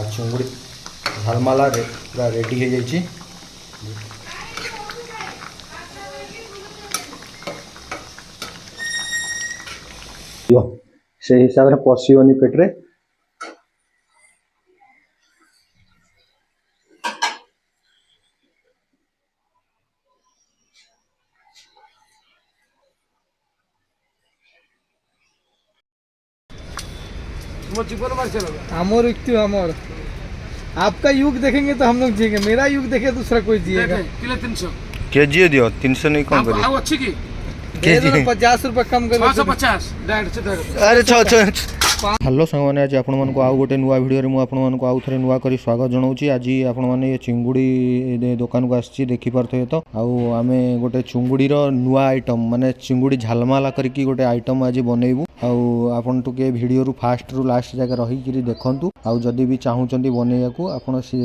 चिंगुड़ी झालमाला पूरा रेडी हो जाइए। से हिसाब से पशिबनी पेट्रे अमर युग अमर आपका युग देखेंगे तो हम लोग जिएंगे, मेरा युग देखे दूसरा कोई जिएगा। किलो 300 केजी दियो 300 नहीं कम करिए। अच्छी की केजी 50 रुपये कम कर 650 अरे हेलो सांगने आज आपण मानक आउ गोटे नुआ भिडियो मुझे आपण मानक आउ थे नुआ कर स्वागत जनाऊँगी। आज आपण मैंने चिंगुड़ी दुकान को आसी देखिपे तो आम गोटे चिंगुड़ी नुआ आइटम माने चिंगुड़ी झालमाला करके गोटे आइटम आज बनइबू। आपन टुके वीडियो रु फास्ट रु लास्ट जाके रही देखंतु। आउ जदि भी चाहूचंदी बनैया को आपण से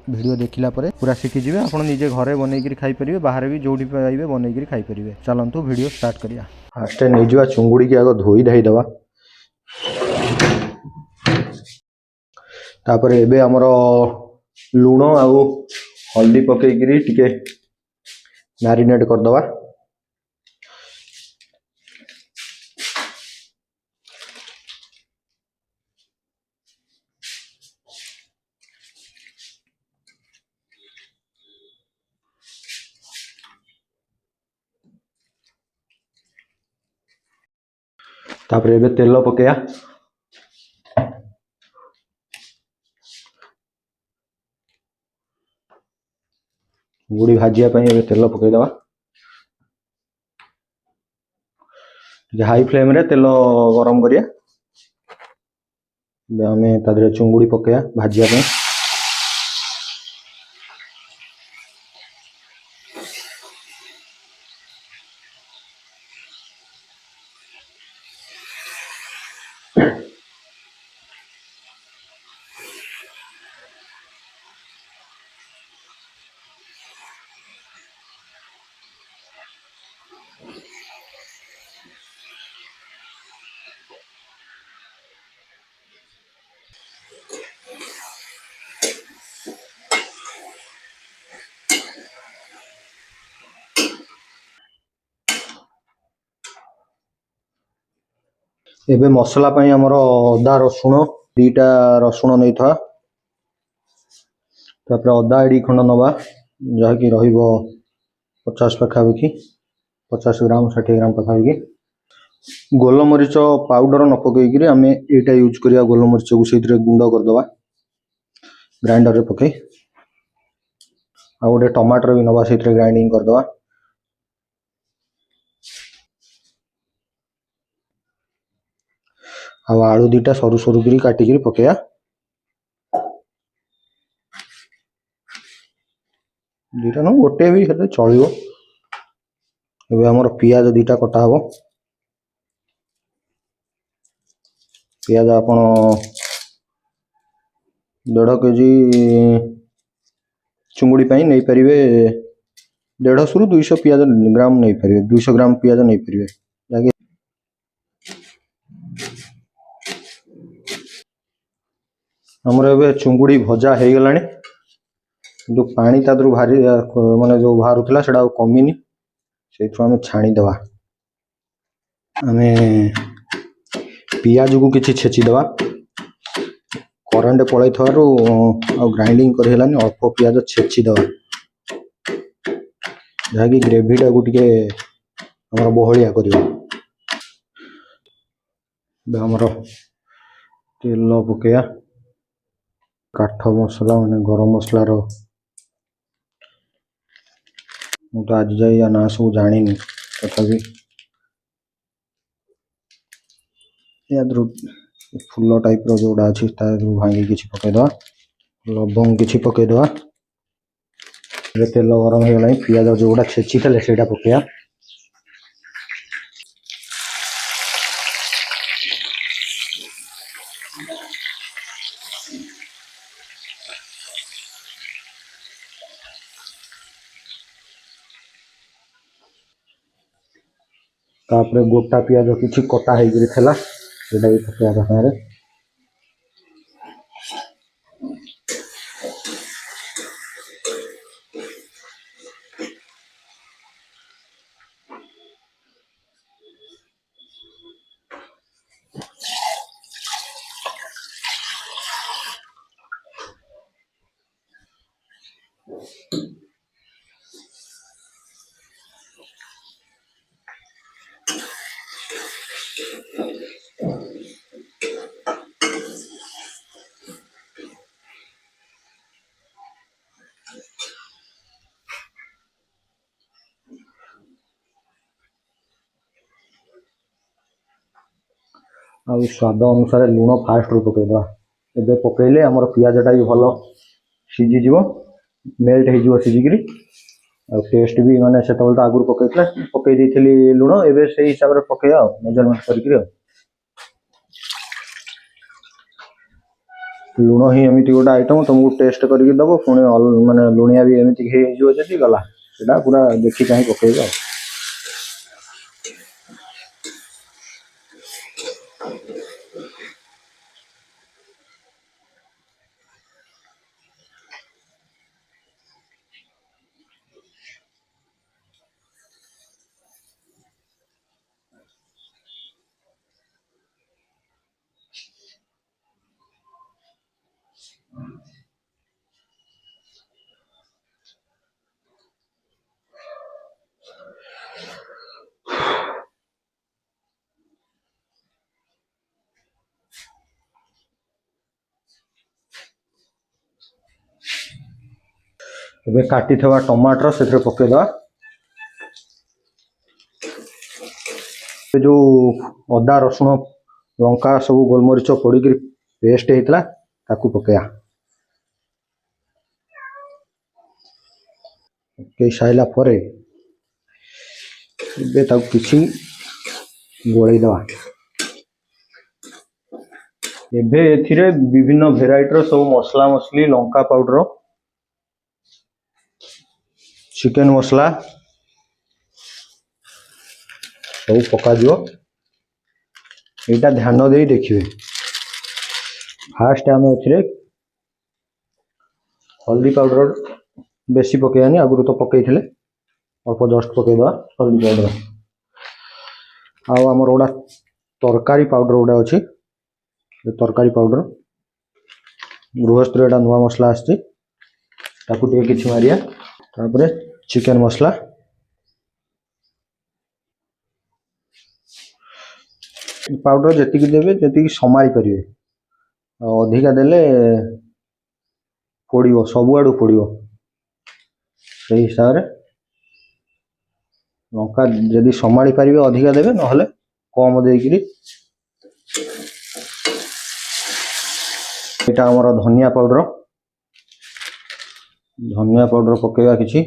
वीडियो देखिला परे पूरा सीखी जिवे। आपण निजे घरे बनैकि खाई परिबे, बाहर भी जोड़ी पाइबे बनैकि खाई परिबे। चलंतु वीडियो स्टार्ट करिया। फास्ट नै जिवा चिंगुड़ी के आगो धोई धाई दवा। तापर एबे हमर लूण आउ हल्दी पकेइकरी टिके मैरिनेट कर दवा। तापर एबे तेल पकेया। गुड़ी भाजिया एबे तेल पकई दवा। हाई फ्लेम रे तेल गरम करिया। आमे तादरे चुंगुड़ी पकेया भाजिया पे। एबे मसला पई हमर अदा रसुण दीटा रसुण नहीं था। तापर अदा एडी खंड नवा जहाँकि रहिबो 50 पाखापाखि 50 ग्राम 60 ग्राम पाखापाखि। गोलमरीच पाउडर न पकईकि आम एटा यूज करिया। गोलमरीच को से गुंड करदे ग्राइंडर रे पकई। आ गोटे टमाटर भी नवा से ग्राइंडिंग करदे। आलू दीटा सरू सरू करी काटिकी पकेया। दीटा न गोटे भी हेले चलिबो। एबे हमर पियाज दीटा कटा हबो। पियाज आपण 1.5 केजी चुंगुड़ी पाई नहीं परिवे। 150 रु 200 पियाज ग्राम नहीं परिवे। 200 ग्राम पियाज नहीं परिवे। हमर एबे चुंगुड़ी भजा हे गलानी। जो पानी तादरु भारी माने जो बाहरुला सेटा कमिनी से आम छाणी दवा। आमे पियाज को किछि छेची दवा। करंट पड़े थवारु ग्राइंडिंग कर हेलानी अल्प पियाज छेची दवा जहाँकि ग्रेवीटा को टिके हमर बहलिया करियो। हमर तेल पकेया। काठ मसला माने गरम मसला रो मु तो आज जाए या ना सब जानी तथापि फुल टाइप रो जोड़ा अच्छी भांगी किसी पकईदवा। लवंग किसी पकईदवा। तेल गरम हो गला। पियाज जोड़ा छेची थे से पकया। तापरे गोटा पियाज किसी कटा होता भी पकड़ा सारे। ଆଉ ସ୍ୱାଦ ଅନୁସାରେ ଲୁଣ ଫାଷ୍ଟରୁ ପକାଇଦେବା। ଏବେ ପକାଇଲେ ଆମର ପିଆଜଟା ବି ଭଲ ସିଝିଯିବ, ମେଲ୍ଟ ହେଇଯିବ ସିଝିକିରି। ଆଉ ଟେଷ୍ଟ ବି ମାନେ ସେତେବେଳେ ତ ଆଗରୁ ପକାଇ ଦେଇଥିଲି ଲୁଣ, ଏବେ ସେଇ ହିସାବରେ ପକାଇବା ଆଉ ମେଜରମେଣ୍ଟ କରିକିରି। ଆଉ ଲୁଣ ହିଁ ଏମିତି ଗୋଟେ ଆଇଟମ୍ ତୁମକୁ ଟେଷ୍ଟ କରିକି ଦେବ, ପୁଣି ମାନେ ଲୁଣିଆ ବି ଏମିତି ହେଇଯିବ ଯଦି ଗଲା, ସେଇଟା ପୁରା ଦେଖି ଚାହିଁ ପକାଇବା ଆଉ। ଏବେ କାଟିଥିବା ଟମାଟର ସେଥିରେ ପକାଇଦେବା। ଯେଉଁ ଅଦା ରସୁଣ ଲଙ୍କା ସବୁ ଗୋଲମରିଚ ପଡ଼ିକିରି ପେଷ୍ଟ ହେଇଥିଲା ତାକୁ ପକାଇବା। ପକାଇ ସାରିଲା ପରେ ଏବେ ତାକୁ କିଛି ଗୋଳେଇ ଦେବା। ଏବେ ଏଥିରେ ବିଭିନ୍ନ ଭେରାଇଟିର ସବୁ ମସଲା ମସଲି, ଲଙ୍କା ପାଉଡର, ଚିକେନ ମସଲା ସବୁ ପକାଯିବ। ଏଇଟା ଧ୍ୟାନ ଦେଇ ଦେଖିବେ। ଫାଷ୍ଟ ଆମେ ଏଥିରେ ହଳଦୀ ପାଉଡର ବେଶୀ ପକାଇବାନି, ଆଗରୁ ତ ପକାଇଥିଲେ, ଅଳ୍ପ ଜଷ୍ଟ ପକାଇଦେବା ହଳଦୀ ପାଉଡର। ଆଉ ଆମର ଗୋଟା ତରକାରୀ ପାଉଡର ଗୋଟେ ଅଛି, ତରକାରୀ ପାଉଡର ଗୃହସ୍ଥରେ ଏଇଟା ନୂଆ ମସଲା ଆସିଛି, ତାକୁ ଟିକେ କିଛି ମାରିବା। ତାପରେ ଚିକେନ ମସଲା, ପାଉଡର ଯେତିକି ଦେବେ ଯେତିକି ସମ୍ଭାଳି ପାରିବେ, ଆଉ ଅଧିକା ଦେଲେ ପୋଡ଼ିବ, ସବୁଆଡ଼ୁ ପୋଡ଼ିବ। ସେଇ ହିସାବରେ ଲଙ୍କା ଯଦି ସମ୍ଭାଳି ପାରିବେ ଅଧିକା ଦେବେ, ନହେଲେ କମ ଦେଇକିରି। ଏଇଟା ଆମର ଧନିଆ ପାଉଡର ପକାଇବା କିଛି।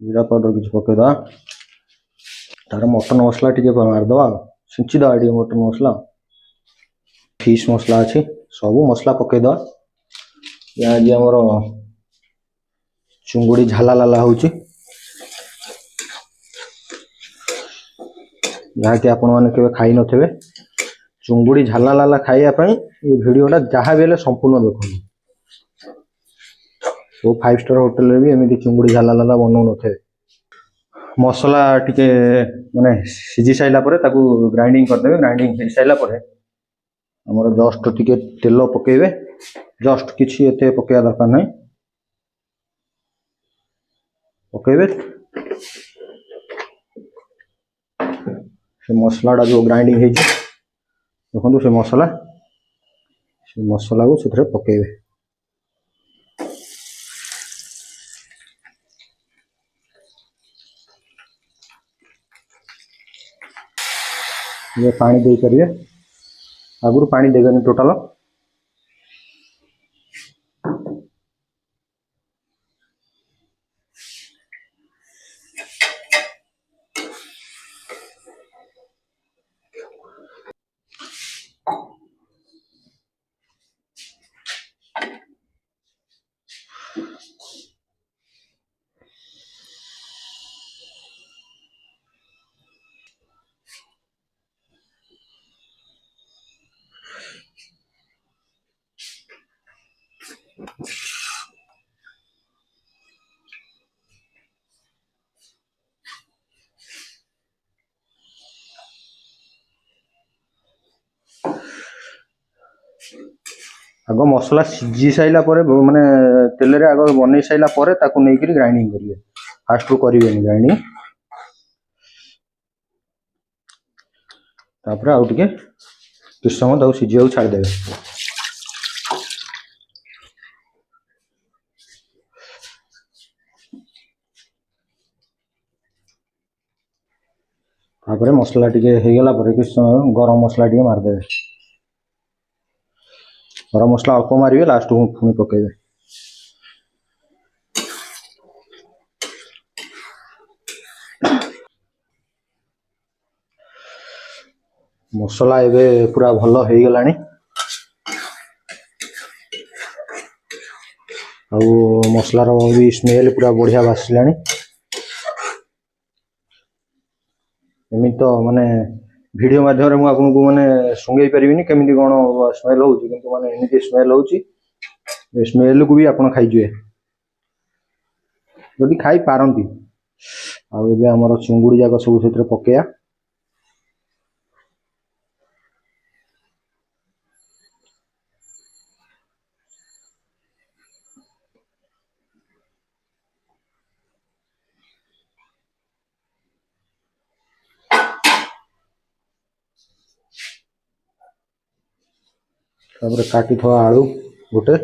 ଜିରା ପାଉଡର କିଛି ପକାଇଦେବା। ତାର ମଟନ ମସଲା ଟିକେ ମାରିଦେବା, ଛିଞ୍ଚିଦେବା ଟିକେ ମଟନ ମସଲା। ଫିସ୍ ମସଲା ଅଛି, ସବୁ ମସଲା ପକାଇଦେବା। ଆଜି ଆମର ଚୁଙ୍ଗୁଡ଼ି ଝାଲା ଲାଲା ହେଉଛି, ଯାହାକି ଆପଣମାନେ କେବେ ଖାଇନଥିବେ। ଚୁଙ୍ଗୁଡ଼ି ଝାଲା ଲାଲା ଖାଇବା ପାଇଁ ଏ ଭିଡ଼ିଓଟା ଯାହା ବି ହେଲେ ସମ୍ପୂର୍ଣ୍ଣ ଦେଖନ୍ତୁ। ସବୁ 5 ଷ୍ଟାର ହୋଟେଲରେ ବି ଏମିତି ଚୁଙ୍ଗୁଡ଼ି ଝାଲା ଲାଲା ବନାଉନଥିବେ। ମସଲା ଟିକେ ମାନେ ସିଝି ସାରିଲା ପରେ ତାକୁ ଗ୍ରାଇଣ୍ଡିଙ୍ଗ କରିଦେବେ। ଗ୍ରାଇଣ୍ଡିଙ୍ଗ ହେଇସାରିଲା ପରେ ଆମର ଜଷ୍ଟ ଟିକେ ତେଲ ପକାଇବେ, ଜଷ୍ଟ କିଛି ଏତେ ପକାଇବା ଦରକାର ନାହିଁ, ପକାଇବେ। ସେ ମସଲାଟା ଯେଉଁ ଗ୍ରାଇଣ୍ଡିଙ୍ଗ ହେଇଛି ଦେଖନ୍ତୁ, ସେ ମସଲାକୁ ସେଥିରେ ପକାଇବେ। ଏବେ ପାଣି ଦେଇପାରିବେ, ଆଗରୁ ପାଣି ଦେବେନି ଟୋଟାଲ। आग मसला सीझी साइला परे माने तेल रे आग बनै साइला परे ताकू नै करी ग्राइंडिंग करिवे फास्ट रू करिवे नि ग्राइंडिंग तापर आउ टिके किछ समय ताकू सीझिया छाड़ देबे तापर मसला टिके हे गेला परे किछ समय गरम मसला टिके मार देबे गरम मसला अल्प मारिवे लास्ट को पुनी पकेबे मसला एबे पूरा भलो हे गेलानी आउ मसला रो भी स्मेल पूरा बढ़िया बासिलानी एमि तो माने वीडियो माध्यम रे मु आपन को माने सुंगै परिबिनी केमिति कोन स्मेल होउची किंतु माने एमिति स्मेल होउची ए स्मेल को भी आपन खाइ जुए जदि खाइ पारंती आ एबे हमर चिंगुडी जाक सब सेत्र पकेया तापर काटी थवा आलू गोटे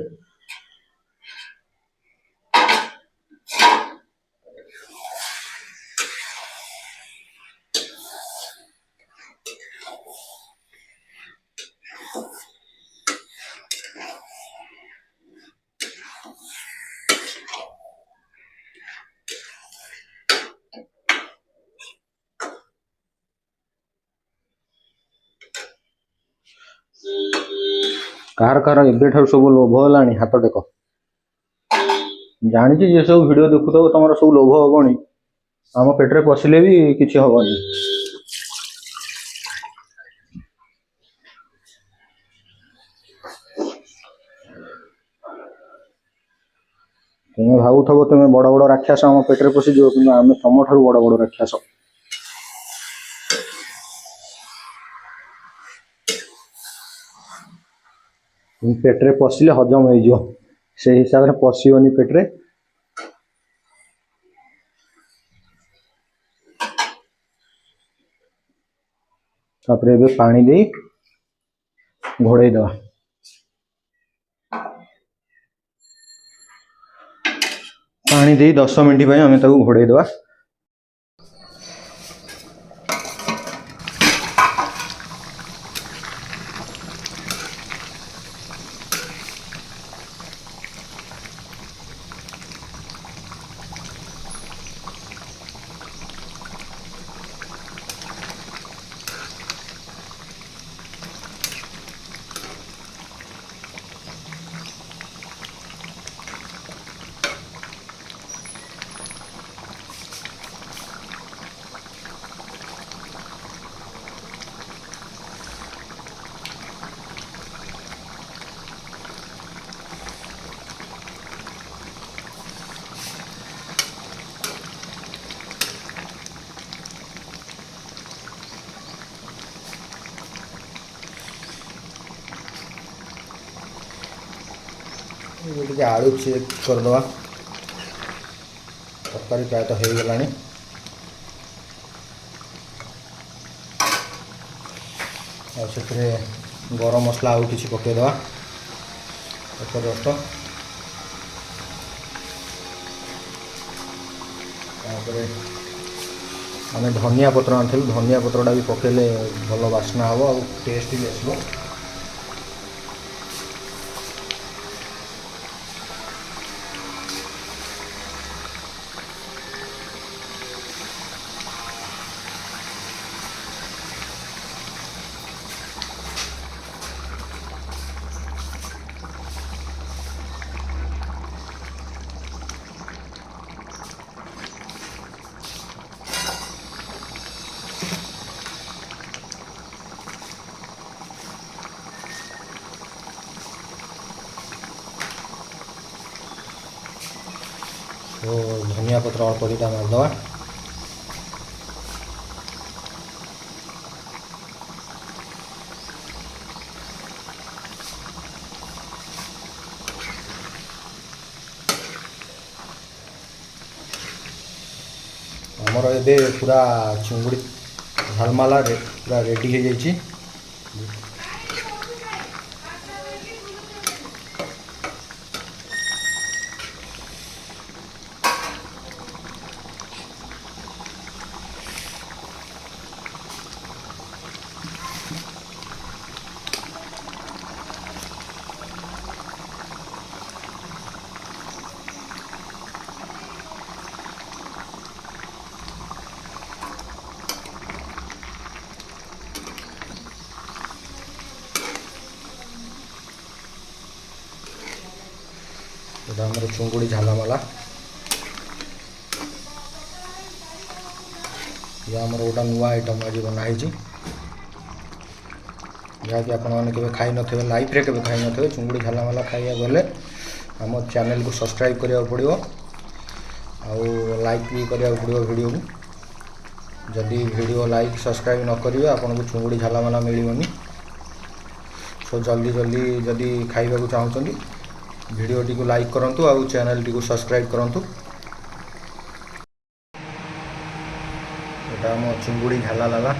कार कार एबे ठार सब लोभ हलानी हाथ टेक जानी जे सब वीडियो देखुथबो तमरो सब लोभ हबनी आम पेटरे पसिले भी किछि हबनी तुम भावुथबो तुम बड़ बड़ राक्षस आम पेटरे पसि जो कि आम तम ठार बड़ बड़ राक्षस पेटरे पसिले हजम हो जो से हिसाब रे पसियोनी पेटरे तापर एबे पानी दे घोड़े दवा पानी दे 10 मिनिट पय हमें ताकू घोड़े दवा ये आलू चेक कर दवा तरकारी प्राय तो हो गलानी से गरम मसला आउ किसी पकईदवा जस्ट आम धनिया पत्र आनी धनिया पत्रटा भी पकेले भल बास्ना हम और टेस्ट भी आसो तो धनिया पत्र अल्प दुटा मारदवा आमर ए पूरा चिंगुड़ी झालमाला पूरा रेडी हो जाइए। এটা আমার চুঙ্গুড়ি ঝালামালা। यह आमर गोटा नुआ आइटम आज बनाई जहाँकि आपण मैंने केवे खाई न लाइफ रे केवे खाई न चुंगुड़ी झालामाला खाइया गले आम चैनल को सब्सक्राइब करिया पड़ियो आउ लाइक भी करिया पड़ियो वीडियो को। जदि वीडियो लाइक सब्सक्राइब न करिवे आपन को चुंगुड़ी झालामाला मिलिबनी। सो जल्दी जल्दी जदि खाइबा को चाहउछंती वीडियो टी को लाइक करंतु आउ चैनल टी को सब्सक्राइब करंतु। एटा हम चिंगुड़ी झालामाला